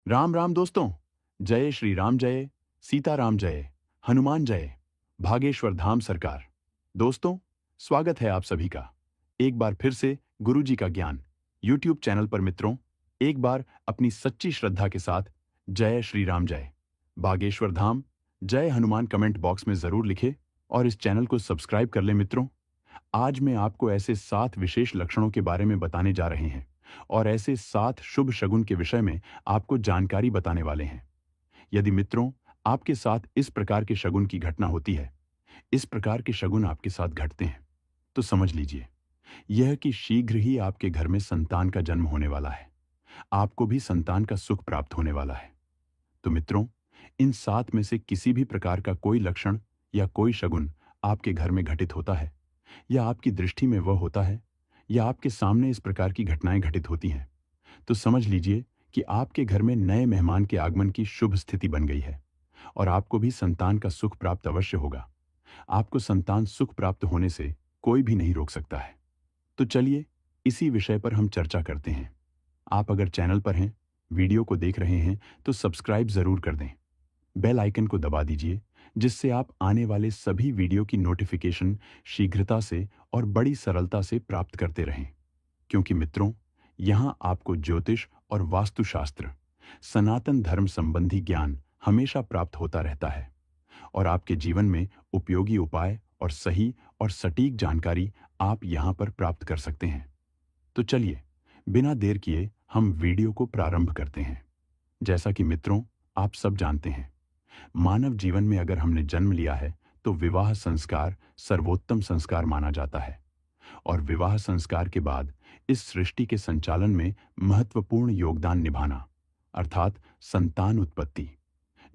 राम राम दोस्तों। जय श्री राम जय, सीताराम जय, हनुमान जय, भागेश्वर धाम सरकार। दोस्तों, स्वागत है आप सभी का एक बार फिर से गुरु जी का ज्ञान यूट्यूब चैनल पर। मित्रों, एक बार अपनी सच्ची श्रद्धा के साथ जय श्री राम जय, बागेश्वर धाम, जय हनुमान कमेंट बॉक्स में जरूर लिखे और इस चैनल को सब्सक्राइब कर ले। मित्रों, आज मैं आपको ऐसे 7 विशेष लक्षणों के बारे में बताने जा रहे हैं और ऐसे 7 शुभ शगुन के विषय में आपको जानकारी बताने वाले हैं। यदि मित्रों आपके साथ इस प्रकार के शगुन की घटना होती है, इस प्रकार के शगुन आपके साथ घटते हैं, तो समझ लीजिए यह कि शीघ्र ही आपके घर में संतान का जन्म होने वाला है। आपको भी संतान का सुख प्राप्त होने वाला है। तो मित्रों, इन 7 में से किसी भी प्रकार का कोई लक्षण या कोई शगुन आपके घर में घटित होता है, या आपकी दृष्टि में वह होता है, या आपके सामने इस प्रकार की घटनाएं घटित होती हैं, तो समझ लीजिए कि आपके घर में नए मेहमान के आगमन की शुभ स्थिति बन गई है और आपको भी संतान का सुख प्राप्त अवश्य होगा। आपको संतान सुख प्राप्त होने से कोई भी नहीं रोक सकता है। तो चलिए इसी विषय पर हम चर्चा करते हैं। आप अगर चैनल पर हैं, वीडियो को देख रहे हैं, तो सब्सक्राइब जरूर कर दें। बेल आइकन को दबा दीजिए, जिससे आप आने वाले सभी वीडियो की नोटिफिकेशन शीघ्रता से और बड़ी सरलता से प्राप्त करते रहें। क्योंकि मित्रों, यहाँ आपको ज्योतिष और वास्तुशास्त्र, सनातन धर्म संबंधी ज्ञान हमेशा प्राप्त होता रहता है और आपके जीवन में उपयोगी उपाय और सही और सटीक जानकारी आप यहाँ पर प्राप्त कर सकते हैं। तो चलिए बिना देर किए हम वीडियो को प्रारंभ करते हैं। जैसा कि मित्रों आप सब जानते हैं, मानव जीवन में अगर हमने जन्म लिया है तो विवाह संस्कार सर्वोत्तम संस्कार माना जाता है और विवाह संस्कार के बाद इस सृष्टि के संचालन में महत्वपूर्ण योगदान निभाना, अर्थात संतान उत्पत्ति।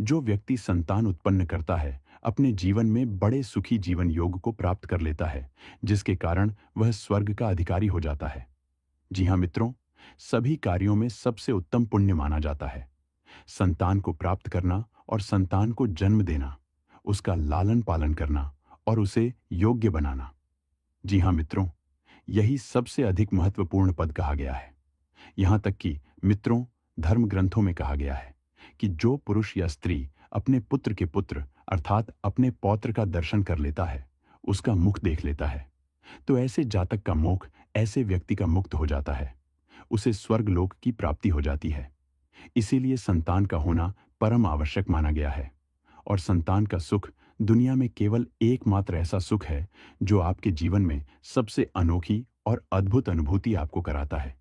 जो व्यक्ति संतान उत्पन्न करता है अपने जीवन में बड़े सुखी जीवन योग को प्राप्त कर लेता है, जिसके कारण वह स्वर्ग का अधिकारी हो जाता है। जी हाँ मित्रों, सभी कार्यों में सबसे उत्तम पुण्य माना जाता है संतान को प्राप्त करना और संतान को जन्म देना, उसका लालन पालन करना और उसे योग्य बनाना। जी हाँ मित्रों, यही सबसे अधिक महत्वपूर्ण पद कहा गया है। यहां तक कि मित्रों, धर्म ग्रंथों में कहा गया है कि जो पुरुष या स्त्री अपने पुत्र के पुत्र अर्थात अपने पौत्र का दर्शन कर लेता है, उसका मुख देख लेता है, तो ऐसे जातक का मोक्ष ऐसे व्यक्ति का मुक्त हो जाता है, उसे स्वर्ग लोक की प्राप्ति हो जाती है। इसीलिए संतान का होना परम आवश्यक माना गया है और संतान का सुख दुनिया में केवल एकमात्र ऐसा सुख है जो आपके जीवन में सबसे अनोखी और अद्भुत अनुभूति आपको कराता है।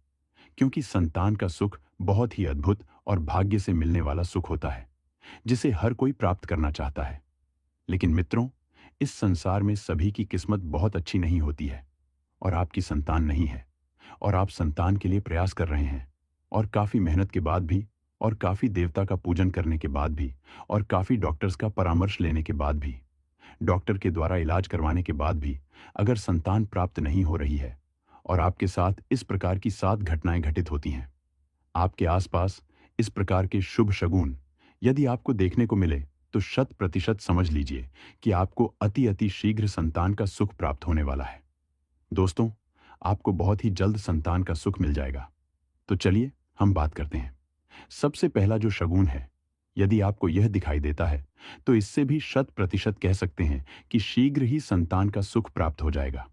क्योंकि संतान का सुख बहुत ही अद्भुत और भाग्य से मिलने वाला सुख होता है, जिसे हर कोई प्राप्त करना चाहता है। लेकिन मित्रों, इस संसार में सभी की किस्मत बहुत अच्छी नहीं होती है और आपकी संतान नहीं है और आप संतान के लिए प्रयास कर रहे हैं और काफी मेहनत के बाद भी और काफी देवता का पूजन करने के बाद भी और काफी डॉक्टर्स का परामर्श लेने के बाद भी, डॉक्टर के द्वारा इलाज करवाने के बाद भी अगर संतान प्राप्त नहीं हो रही है और आपके साथ इस प्रकार की 7 घटनाएं घटित होती हैं, आपके आसपास इस प्रकार के शुभ शगुन यदि आपको देखने को मिले, तो 100% समझ लीजिए कि आपको अति शीघ्र संतान का सुख प्राप्त होने वाला है। दोस्तों, आपको बहुत ही जल्द संतान का सुख मिल जाएगा। तो चलिए हम बात करते हैं। सबसे पहला जो शगुन है, यदि आपको यह दिखाई देता है, तो इससे भी 100% कह सकते हैं कि शीघ्र ही संतान का सुख प्राप्त हो जाएगा।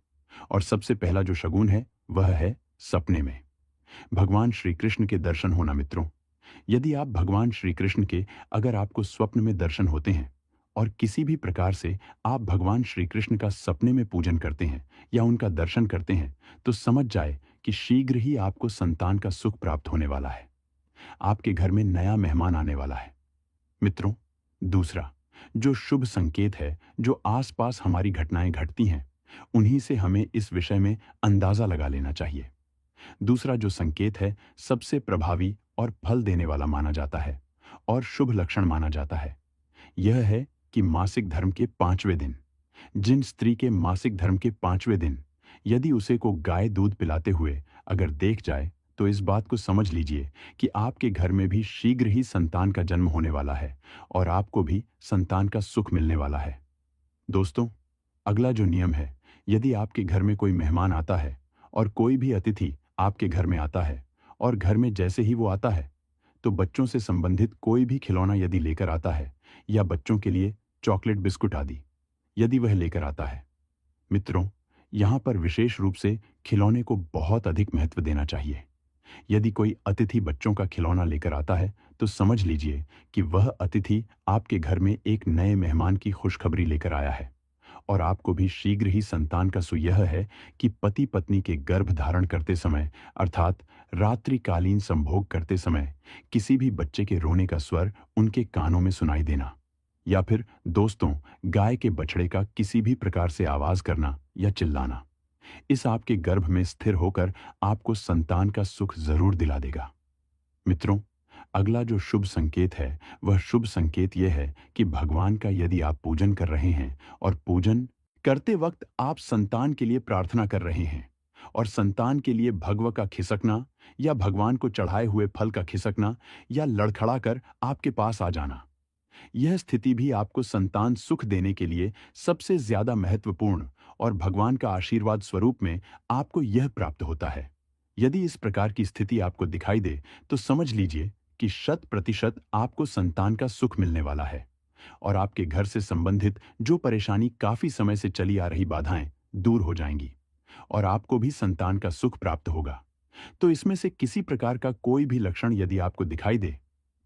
और सबसे पहला जो शगुन है वह है सपने में भगवान श्री कृष्ण के दर्शन होना। मित्रों, यदि आप भगवान श्री कृष्ण के अगर आपको स्वप्न में दर्शन होते हैं और किसी भी प्रकार से आप भगवान श्री कृष्ण का सपने में पूजन करते हैं या उनका दर्शन करते हैं, तो समझ जाए कि शीघ्र ही आपको संतान का सुख प्राप्त होने वाला है। आपके घर में नया मेहमान आने वाला है। मित्रों, दूसरा जो शुभ संकेत है, जो आसपास हमारी घटनाएं घटती हैं, उन्हीं से हमें इस विषय में अंदाजा लगा लेना चाहिए। दूसरा जो संकेत है सबसे प्रभावी और फल देने वाला माना जाता है और शुभ लक्षण माना जाता है, यह है कि मासिक धर्म के 5वें दिन, जिन स्त्री के मासिक धर्म के 5वें दिन यदि उसे को गाय दूध पिलाते हुए अगर देख जाए, तो इस बात को समझ लीजिए कि आपके घर में भी शीघ्र ही संतान का जन्म होने वाला है और आपको भी संतान का सुख मिलने वाला है। दोस्तों, अगला जो नियम है, यदि आपके घर में कोई मेहमान आता है और कोई भी अतिथि आपके घर में आता है और घर में जैसे ही वो आता है, तो बच्चों से संबंधित कोई भी खिलौना यदि लेकर आता है या बच्चों के लिए चॉकलेट बिस्कुट आदि यदि वह लेकर आता है, मित्रों, यहाँ पर विशेष रूप से खिलौने को बहुत अधिक महत्व देना चाहिए। यदि कोई अतिथि बच्चों का खिलौना लेकर आता है तो समझ लीजिए कि वह अतिथि आपके घर में एक नए मेहमान की खुशखबरी लेकर आया है। और आपको भी शीघ्र ही संतान का यह है कि पति पत्नी के गर्भ धारण करते समय अर्थात रात्रिकालीन संभोग करते समय किसी भी बच्चे के रोने का स्वर उनके कानों में सुनाई देना, या फिर दोस्तों गाय के बछड़े का किसी भी प्रकार से आवाज करना या चिल्लाना, इस आपके गर्भ में स्थिर होकर आपको संतान का सुख जरूर दिला देगा। मित्रों, अगला जो शुभ संकेत है वह शुभ संकेत यह है कि भगवान का यदि आप पूजन कर रहे हैं और पूजन करते वक्त आप संतान के लिए प्रार्थना कर रहे हैं और संतान के लिए भगवा का खिसकना या भगवान को चढ़ाए हुए फल का खिसकना या लड़खड़ा कर आपके पास आ जाना, यह स्थिति भी आपको संतान सुख देने के लिए सबसे ज्यादा महत्वपूर्ण और भगवान का आशीर्वाद स्वरूप में आपको यह प्राप्त होता है। यदि इस प्रकार की स्थिति आपको दिखाई दे तो समझ लीजिए कि 100% आपको संतान का सुख मिलने वाला है और आपके घर से संबंधित जो परेशानी काफी समय से चली आ रही बाधाएं दूर हो जाएंगी और आपको भी संतान का सुख प्राप्त होगा। तो इसमें से किसी प्रकार का कोई भी लक्षण यदि आपको दिखाई दे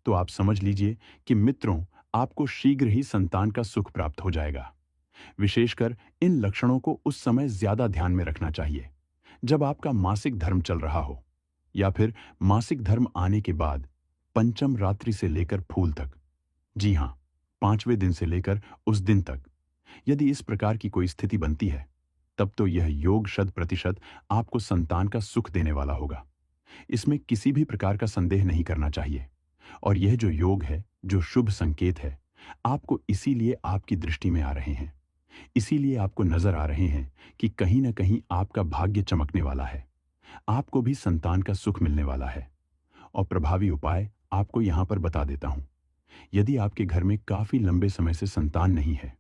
तो आप समझ लीजिए कि मित्रों, आपको शीघ्र ही संतान का सुख प्राप्त हो जाएगा। विशेषकर इन लक्षणों को उस समय ज्यादा ध्यान में रखना चाहिए जब आपका मासिक धर्म चल रहा हो या फिर मासिक धर्म आने के बाद पंचम रात्रि से लेकर फूल तक, जी हां, 5वें दिन से लेकर उस दिन तक यदि इस प्रकार की कोई स्थिति बनती है तब तो यह योग 100% आपको संतान का सुख देने वाला होगा। इसमें किसी भी प्रकार का संदेह नहीं करना चाहिए। और यह जो योग है, जो शुभ संकेत है, आपको इसीलिए आपकी दृष्टि में आ रहे हैं, इसीलिए आपको नजर आ रहे हैं कि कहीं ना कहीं आपका भाग्य चमकने वाला है, आपको भी संतान का सुख मिलने वाला है। और प्रभावी उपाय आपको यहां पर बता देता हूं। यदि आपके घर में काफी लंबे समय से संतान नहीं है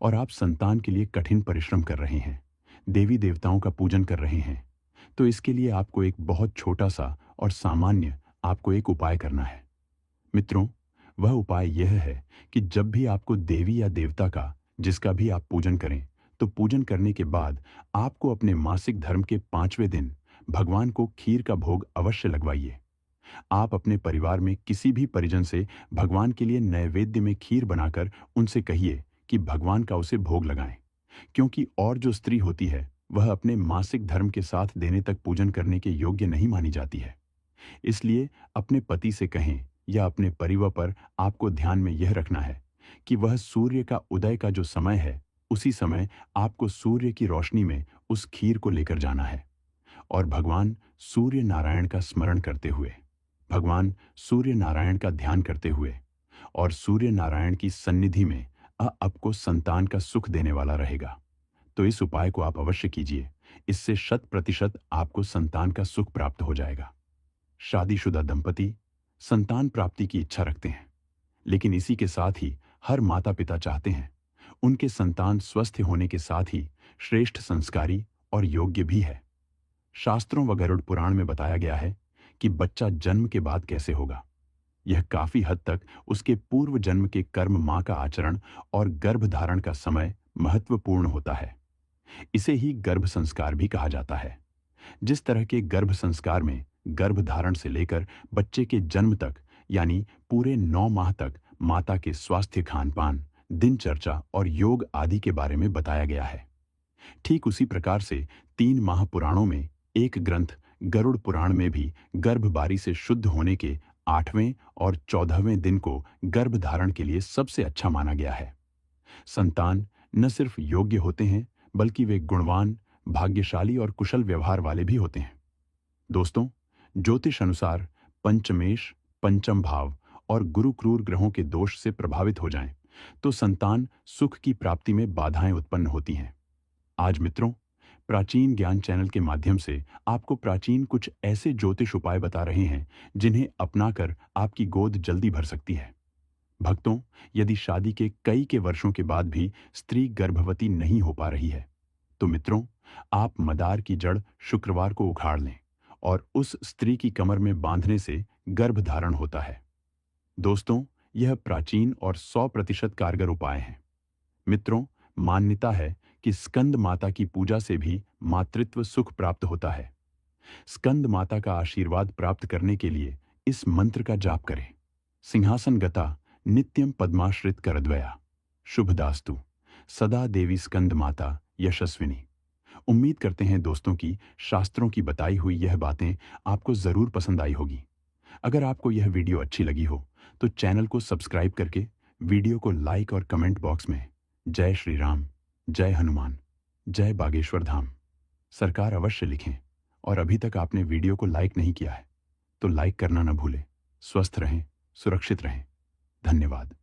और आप संतान के लिए कठिन परिश्रम कर रहे हैं, देवी देवताओं का पूजन कर रहे हैं, तो इसके लिए आपको एक बहुत छोटा सा और सामान्य आपको एक उपाय करना है। मित्रों, वह उपाय यह है कि जब भी आपको देवी या देवता का जिसका भी आप पूजन करें तो पूजन करने के बाद आपको अपने मासिक धर्म के 5वें दिन भगवान को खीर का भोग अवश्य लगवाइए। आप अपने परिवार में किसी भी परिजन से भगवान के लिए नैवेद्य में खीर बनाकर उनसे कहिए कि भगवान का उसे भोग लगाएं, क्योंकि और जो स्त्री होती है वह अपने मासिक धर्म के साथ देने तक पूजन करने के योग्य नहीं मानी जाती है। इसलिए अपने पति से कहें या अपने परिवार पर आपको ध्यान में यह रखना है कि वह सूर्य का उदय का जो समय है उसी समय आपको सूर्य की रोशनी में उस खीर को लेकर जाना है और भगवान सूर्य नारायण का स्मरण करते हुए, भगवान सूर्य नारायण का ध्यान करते हुए और सूर्य नारायण की सन्निधि में आपको संतान का सुख देने वाला रहेगा। तो इस उपाय को आप अवश्य कीजिए, इससे 100% आपको संतान का सुख प्राप्त हो जाएगा। शादीशुदा दंपति संतान प्राप्ति की इच्छा रखते हैं, लेकिन इसी के साथ ही हर माता पिता चाहते हैं उनके संतान स्वस्थ होने के साथ ही श्रेष्ठ संस्कारी और योग्य भी है। शास्त्रों व गरुड़ पुराण में बताया गया है कि बच्चा जन्म के बाद कैसे होगा। यह काफी हद तक उसके पूर्व जन्म के कर्म मां का आचरण और गर्भ धारण का समय महत्वपूर्ण होता है। इसे ही गर्भ संस्कार भी कहा जाता है। जिस तरह के गर्भ संस्कार में गर्भ धारण से लेकर बच्चे के जन्म तक यानी पूरे 9 माह तक माता के स्वास्थ्य, खान पान, दिनचर्या और योग आदि के बारे में बताया गया है, ठीक उसी प्रकार से 3 महापुराणों में एक ग्रंथ गरुड़ पुराण में भी गर्भबारी से शुद्ध होने के 8वें और 14वें दिन को गर्भ धारण के लिए सबसे अच्छा माना गया है। संतान न सिर्फ योग्य होते हैं बल्कि वे गुणवान, भाग्यशाली और कुशल व्यवहार वाले भी होते हैं। दोस्तों, ज्योतिष अनुसार पंचमेश, पंचम भाव और गुरु क्रूर ग्रहों के दोष से प्रभावित हो जाएं तो संतान सुख की प्राप्ति में बाधाएं उत्पन्न होती हैं। आज मित्रों, प्राचीन ज्ञान चैनल के माध्यम से आपको प्राचीन कुछ ऐसे ज्योतिष उपाय बता रहे हैं जिन्हें अपनाकर आपकी गोद जल्दी भर सकती है। भक्तों, यदि शादी के कई वर्षों के बाद भी स्त्री गर्भवती नहीं हो पा रही है तो मित्रों, आप मदार की जड़ शुक्रवार को उखाड़ लें और उस स्त्री की कमर में बांधने से गर्भ धारण होता है। दोस्तों, यह प्राचीन और 100% कारगर उपाय हैं। मित्रों, मान्यता है कि स्कंद माता की पूजा से भी मातृत्व सुख प्राप्त होता है। स्कंद माता का आशीर्वाद प्राप्त करने के लिए इस मंत्र का जाप करें। सिंहासन गता नित्यम पद्माश्रित करद्वया शुभदास्तु सदा देवी स्कंद माता यशस्विनी। उम्मीद करते हैं दोस्तों कि शास्त्रों की बताई हुई यह बातें आपको जरूर पसंद आई होगी। अगर आपको यह वीडियो अच्छी लगी हो तो चैनल को सब्सक्राइब करके वीडियो को लाइक और कमेंट बॉक्स में जय श्री राम, जय हनुमान, जय बागेश्वर धाम सरकार अवश्य लिखें। और अभी तक आपने वीडियो को लाइक नहीं किया है तो लाइक करना न भूलें। स्वस्थ रहें, सुरक्षित रहें। धन्यवाद।